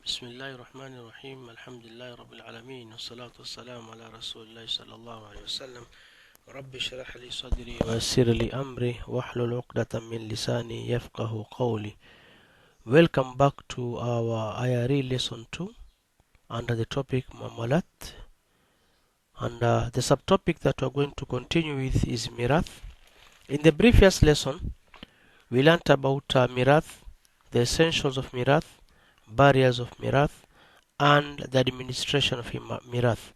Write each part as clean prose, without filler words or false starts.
بسم الله الرحمن الرحيم الحمد لله رب العالمين والصلاة والسلام على رسول الله صلى الله عليه وسلم رب اشرح لي صدري ويسر لي أمري واحلل عقدة من لساني يفقه قولي. Welcome back to our IRE lesson 2 under the topic Mamalat, and the subtopic that we're going to continue with is Mirath. In the previous lesson we learnt about Mirath, the essentials of Mirath, barriers of Mirath, and the administration of Mirath.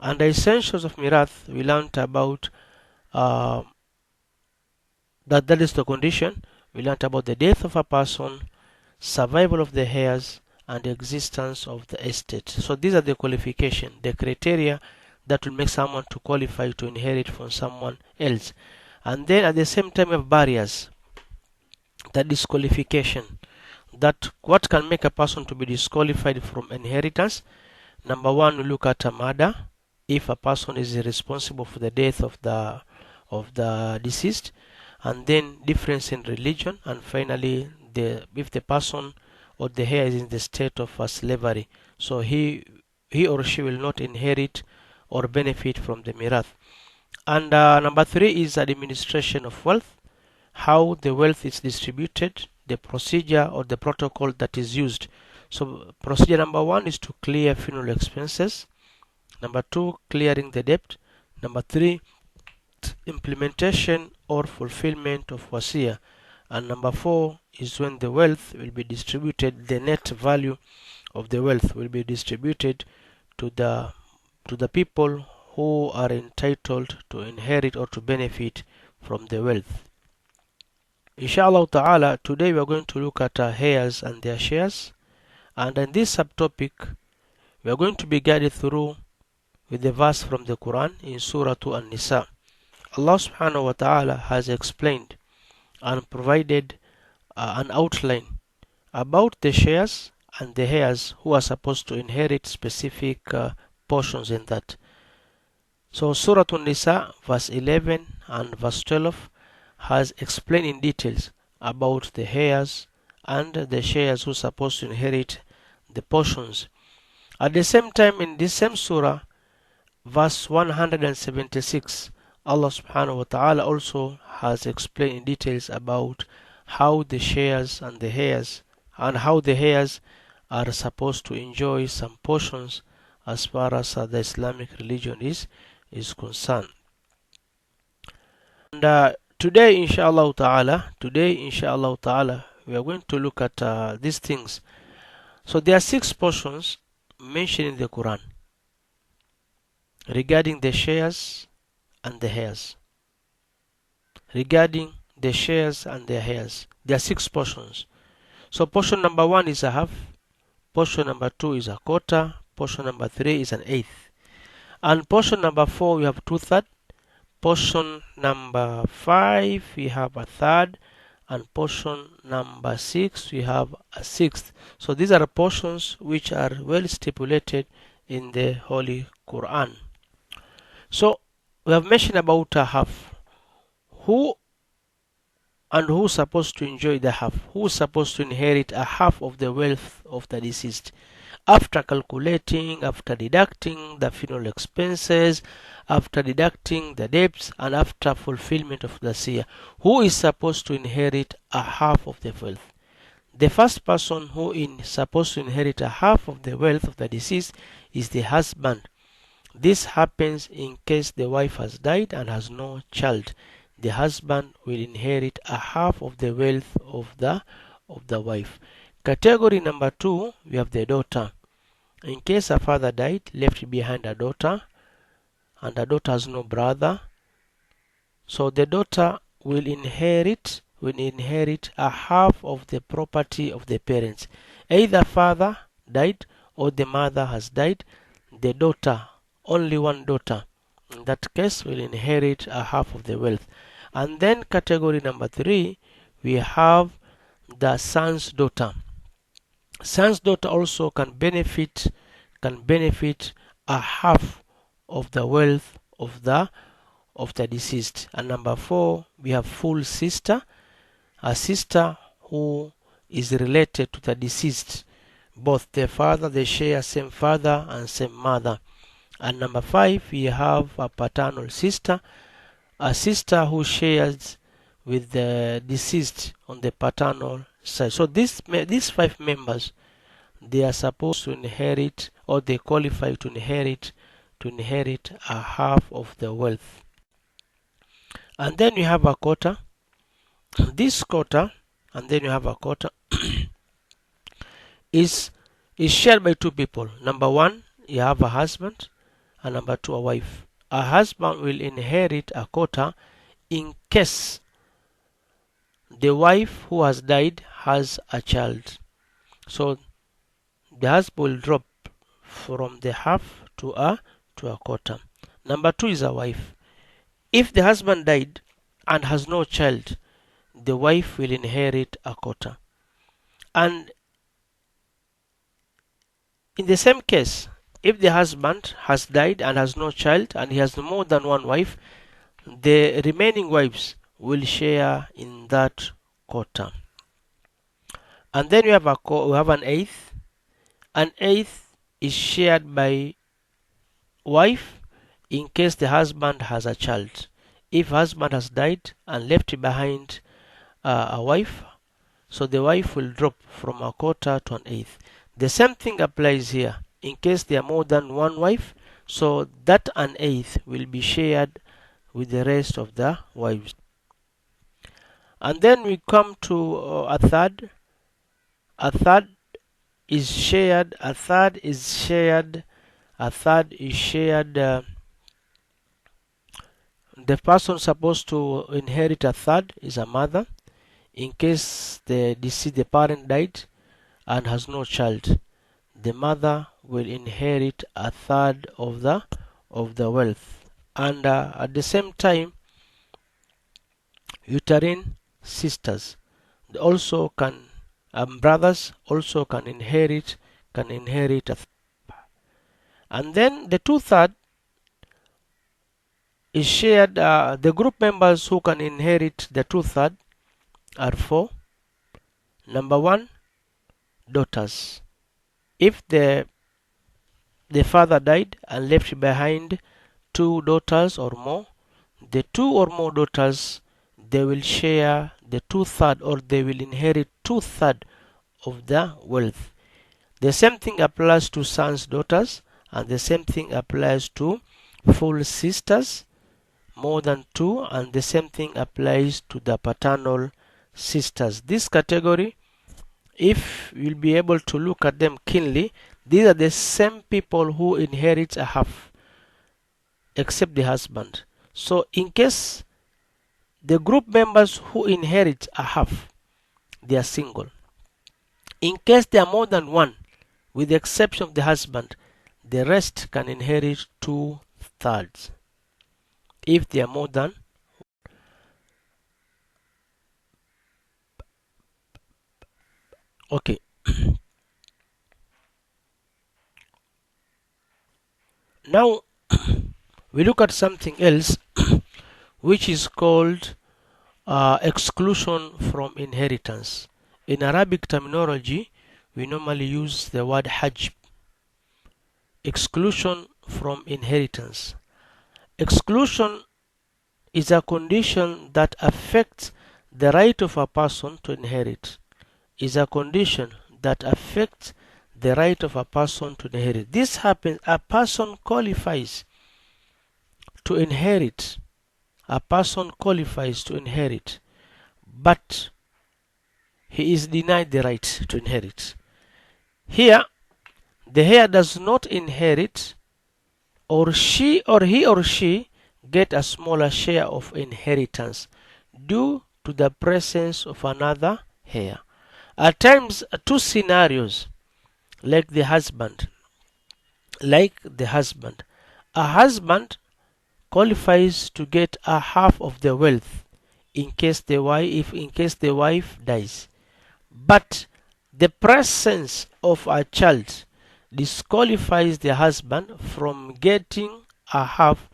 And the essentials of Mirath we learnt about that is the condition. We learnt about the death of a person, survival of the heirs, and the existence of the estate. So these are the qualification, the criteria that will make someone to qualify to inherit from someone else. And then at the same time we have barriers, that disqualification, that what can make a person to be disqualified from inheritance. Number one, we look at a murder, if a person is responsible for the death of the deceased, and then difference in religion, and finally if the person or the heir is in the state of slavery, so he or she will not inherit or benefit from the mirath. And number three is administration of wealth, how the wealth is distributed, the procedure or the protocol that is used. So procedure number one is to clear funeral expenses. Number two, clearing the debt. Number three, implementation or fulfillment of wasiya. And number four is when the wealth will be distributed, the net value of the wealth will be distributed to the people who are entitled to inherit or to benefit from the wealth. Inshallah ta'ala, today we are going to look at heirs and their shares, and in this subtopic we are going to be guided through with the verse from the Quran in Surah An-Nisa. Allah subhanahu wa ta'ala has explained and provided an outline about the shares and the heirs who are supposed to inherit specific portions in that. So Surah An-Nisa verse 11 and verse 12 has explained in details about the heirs and the shares who are supposed to inherit the portions. At the same time, in this same surah, verse 176, Allah subhanahu wa ta'ala also has explained in details about how the shares and the heirs are supposed to enjoy some portions as far as the Islamic religion is concerned. And today inshallah ta'ala, we are going to look at these things. So there are 6 portions mentioned in the Quran regarding the shares and the heirs. Regarding the shares and the heirs, there are 6 portions. So portion number 1 is a half, portion number 2 is a quarter, portion number 3 is an eighth, and portion number 4 we have 2/3, portion number 5 we have a third, and portion number 6 we have a sixth. So these are portions which are well stipulated in the Holy Quran. So we have mentioned about a half. Who's supposed to enjoy the half? Who's supposed to inherit a half of the wealth of the deceased? After calculating, after deducting the funeral expenses, after deducting the debts, and after fulfillment of the seer, who is supposed to inherit a half of the wealth? The first person who is supposed to inherit a half of the wealth of the deceased is the husband. This happens in case the wife has died and has no child. The husband will inherit a half of the wealth of the wife. Category number 2, we have the daughter. In case a father died, left behind a daughter, and the daughter has no brother, so the daughter will inherit a half of the property of the parents. Either father died or the mother has died, the daughter, only one daughter, in that case will inherit a half of the wealth. And then category number 3, we have the son's daughter. Son's daughter also can benefit a half of the wealth of the deceased. And number 4, we have full sister, a sister who is related to the deceased, both the father, they share same father and same mother. And number 5, we have a paternal sister, a sister who shares with the deceased on the paternal side. So these 5 members, they are supposed to inherit, or they qualify to inherit a half of the wealth. And then you have a quota. This quota, and then you have a quota is shared by 2 people. Number 1, you have a husband, and number 2, a wife. A husband will inherit a quota in case the wife who has died has a child. So the husband will drop from the half to a quota. Number 2 is a wife. If the husband died and has no child, the wife will inherit a quota. And in the same case, if the husband has died and has no child and he has more than one wife, the remaining wives will share in that quota. And then we have an eighth. An eighth is shared by wife in case the husband has a child. If husband has died and left behind a wife, so the wife will drop from a quota to an eighth. The same thing applies here. In case there are more than one wife, so that an eighth will be shared with the rest of the wives. And then we come to a third. A third is shared. A third is shared. A third is shared. The person supposed to inherit a third is a mother. In case the parent died and has no child, the mother will inherit a third of the wealth. And at the same time, uterine sisters also can, brothers also can inherit a third. And then the 2/3 is shared. The group members who can inherit the 2/3 are 4. Number 1, daughters. If the father died and left behind 2 daughters or more, the 2 or more daughters, they will share the 2/3, or they will inherit 2/3 of the wealth. The same thing applies to sons, daughters, and the same thing applies to full sisters, more than 2, and the same thing applies to the paternal sisters. This category, if you'll be able to look at them keenly, these are the same people who inherit a half, except the husband. So in case the group members who inherit a half, they are single. In case there are more than one, with the exception of the husband, the rest can inherit 2/3. If there are more than okay. Now we look at something else which is called exclusion from inheritance. In Arabic terminology, we normally use the word hajb, exclusion from inheritance. Exclusion is a condition that affects the right of a person to inherit. Is a condition that affects the right of a person to inherit. This happens, a person qualifies to inherit. A person qualifies to inherit, but he is denied the right to inherit. Here, the heir does not inherit, or he or she get a smaller share of inheritance due to the presence of another heir. At times, 2 scenarios, like the husband. A husband qualifies to get a half of the wealth in case the wife dies, but the presence of a child disqualifies the husband from getting a half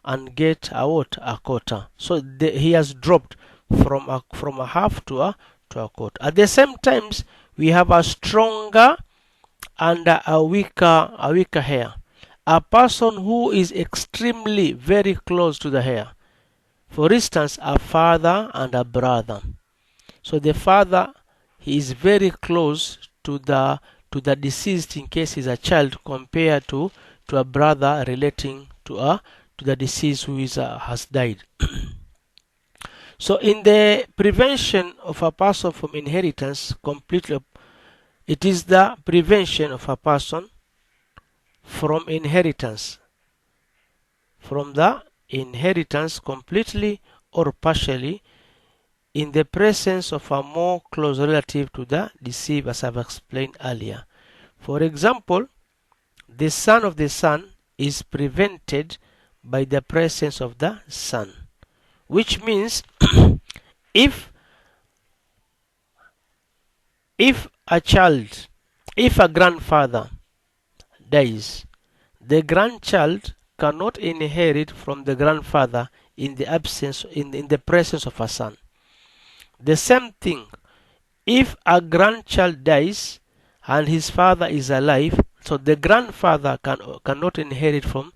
and get a quota. So he has dropped from a half to a quota. At the same time, we have a stronger and a weaker heir. A person who is extremely very close to the heir. For instance, a father and a brother. So the father, he is very close to the deceased in case he's a child, compared to a brother relating to the deceased who has died. So in the prevention of a person from inheritance completely, it is the prevention of a person from inheritance, from the inheritance completely or partially, in the presence of a more close relative to the deceased, as I've explained earlier. For example, the son of the son is prevented by the presence of the son, which means if a grandfather dies, the grandchild cannot inherit from the grandfather in the presence of a son. The same thing, if a grandchild dies and his father is alive, so the grandfather cannot inherit from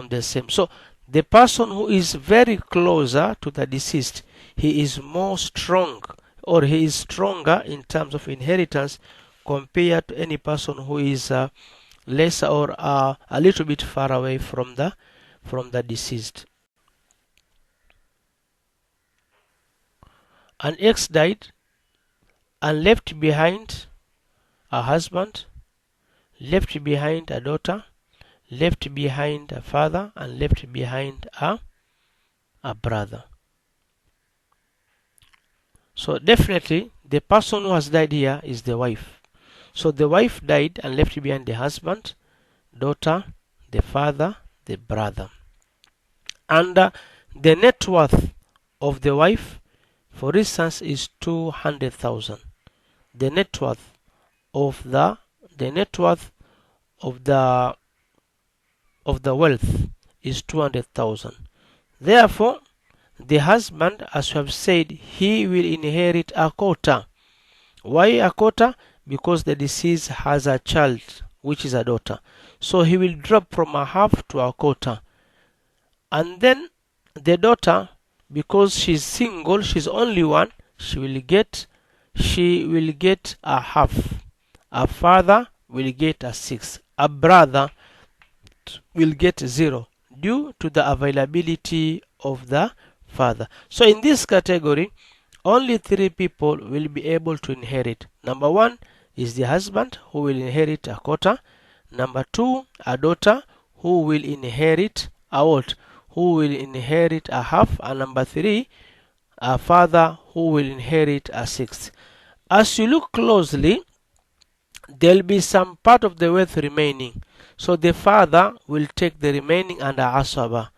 the same. So the person who is very closer to the deceased, he is more strong, or he is stronger in terms of inheritance compared to any person who is lesser or a little bit far away from the deceased. An ex died and left behind a husband, left behind a daughter, left behind a father, and left behind a brother. So definitely the person who has died here is the wife. So the wife died and left behind the husband, daughter, the father, the brother. And the net worth of the wife, for instance, is 200,000. The net worth of the wealth is 200,000. Therefore, the husband, as we have said, he will inherit a quarter. Why a quarter? Because the deceased has a child, which is a daughter. So he will drop from a half to a quarter. And then the daughter, because she's single, she's only one, she will get a half. A father will get a sixth. A brother will get 0 due to the availability of the father. So in this category, only 3 people will be able to inherit. Number 1 is the husband, who will inherit a quarter. Number 2, a daughter, who will inherit a what? Who will inherit a half. And number 3, a father, who will inherit a sixth. As you look closely, there will be some part of the wealth remaining. So the father will take the remaining under asaba.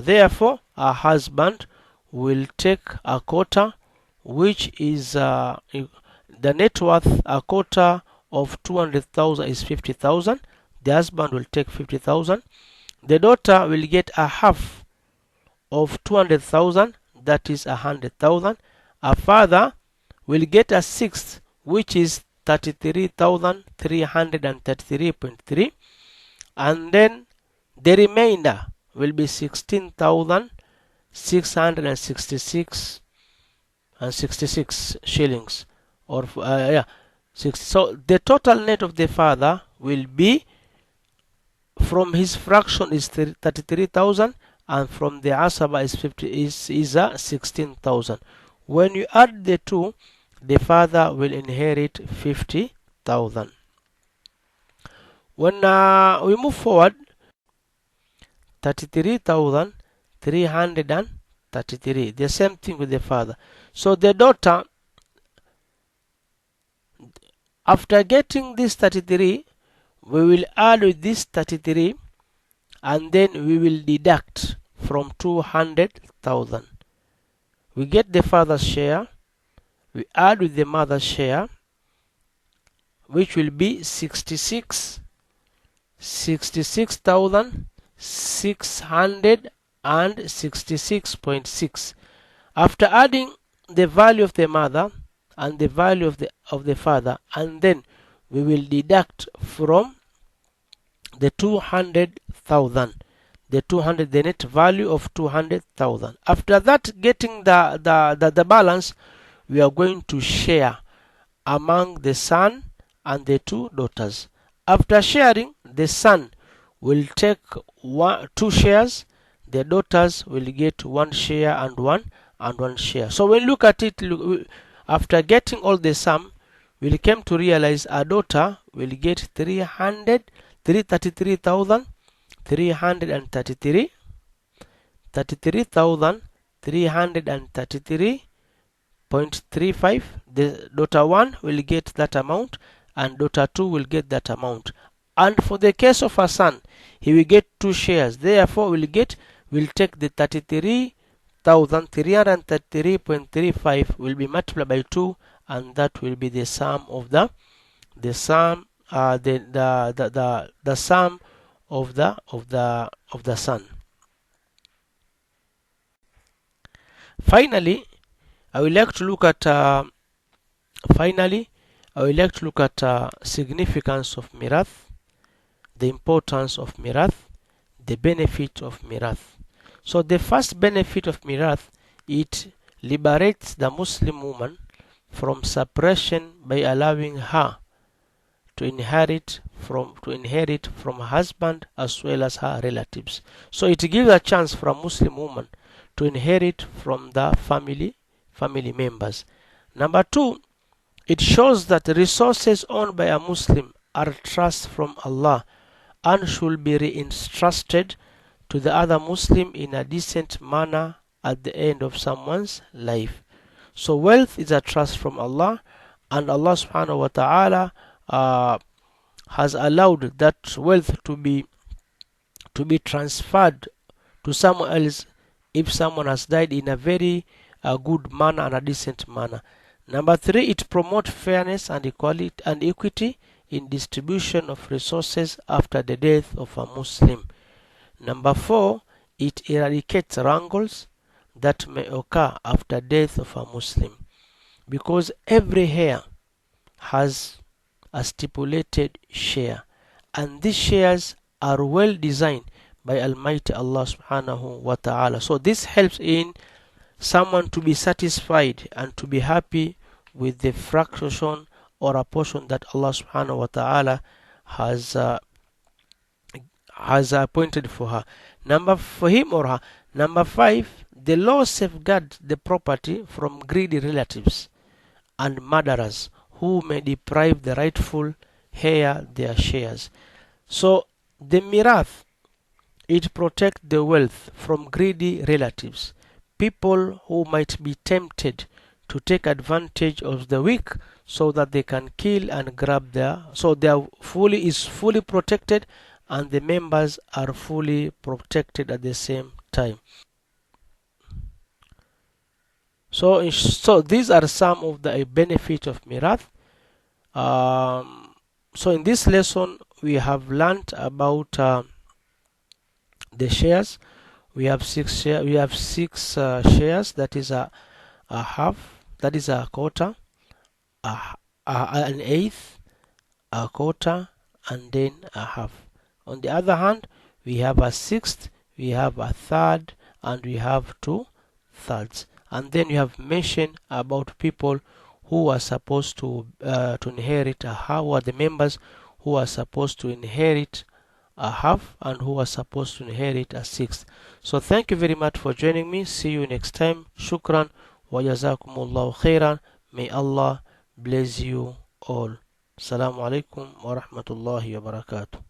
Therefore, a husband will take a quarter, which is the net worth. A quarter of 200,000 is 50,000. The husband will take 50,000. The daughter will get a half of 200,000, that is 100,000. A father will get a sixth, which is 33,333.3, and then the remainder will be 16,666 and 66 shillings, or so the total net of the father will be, from his fraction is 33,000, and from the asaba is 16,000. When you add the two, the father will inherit 50,000. When we move forward, 33,333. The same thing with the father. So the daughter, after getting this 33, we will add with this 33, and then we will deduct from 200,000. We get the father's share, we add with the mother's share, which will be 66,666.6. After adding the value of the mother and the value of the father, and then we will deduct from the 200,000, the net value of 200,000. After that, getting the balance, we are going to share among the son and the two daughters. After sharing, the son will take two shares, the daughters will get one share and one share. So when you look at it, after getting all the sum, we'll come to realize a daughter will get 33,333, 33,333.35. The daughter 1 will get that amount and daughter 2 will get that amount. And for the case of a son, he will get two shares. Therefore, we'll take the 33,333.35 will be multiplied by 2, and that will be the sum of the sum of the son. Finally, I would like to look at significance of Mirath, the importance of Mirath, the benefit of Mirath. So the first benefit of Mirath, it liberates the Muslim woman from suppression by allowing her to inherit from her husband as well as her relatives. So it gives a chance for a Muslim woman to inherit from the family members. Number 2, it shows that the resources owned by a Muslim are trust from Allah and should be re-entrusted to the other Muslim in a decent manner at the end of someone's life. So wealth is a trust from Allah, and Allah subhanahu wa ta'ala has allowed that wealth to be transferred to someone else if someone has died in a very good manner and a decent manner. Number 3, it promotes fairness and equity in distribution of resources after the death of a Muslim. Number 4, it eradicates wrangles that may occur after death of a Muslim, because every heir has a stipulated share, and these shares are well designed by Almighty Allah subhanahu wa ta'ala. So this helps in someone to be satisfied and to be happy with the fraction or a portion that Allah subhanahu wa ta'ala has appointed for her. For him or her. Number 5, the law safeguards the property from greedy relatives and murderers who may deprive the rightful heir their shares. So the Mirath, it protects the wealth from greedy relatives, people who might be tempted to take advantage of the weak so that they can kill and grab so they are fully protected, and the members are fully protected at the same time. So these are some of the benefits of Mirath. So in this lesson we have learned about the shares. We have six shares. That is a half, that is a quarter, an eighth, a quarter, and then a half. On the other hand, we have a sixth, we have a third, and we have 2/3. And then you have mentioned about people who are supposed to inherit a half, or the members who are supposed to inherit a half and who are supposed to inherit a sixth. So thank you very much for joining me. See you next time. Shukran wa jazakumullahu khairan. May Allah bless you all. Assalamu alaikum wa rahmatullahi wa barakatuh.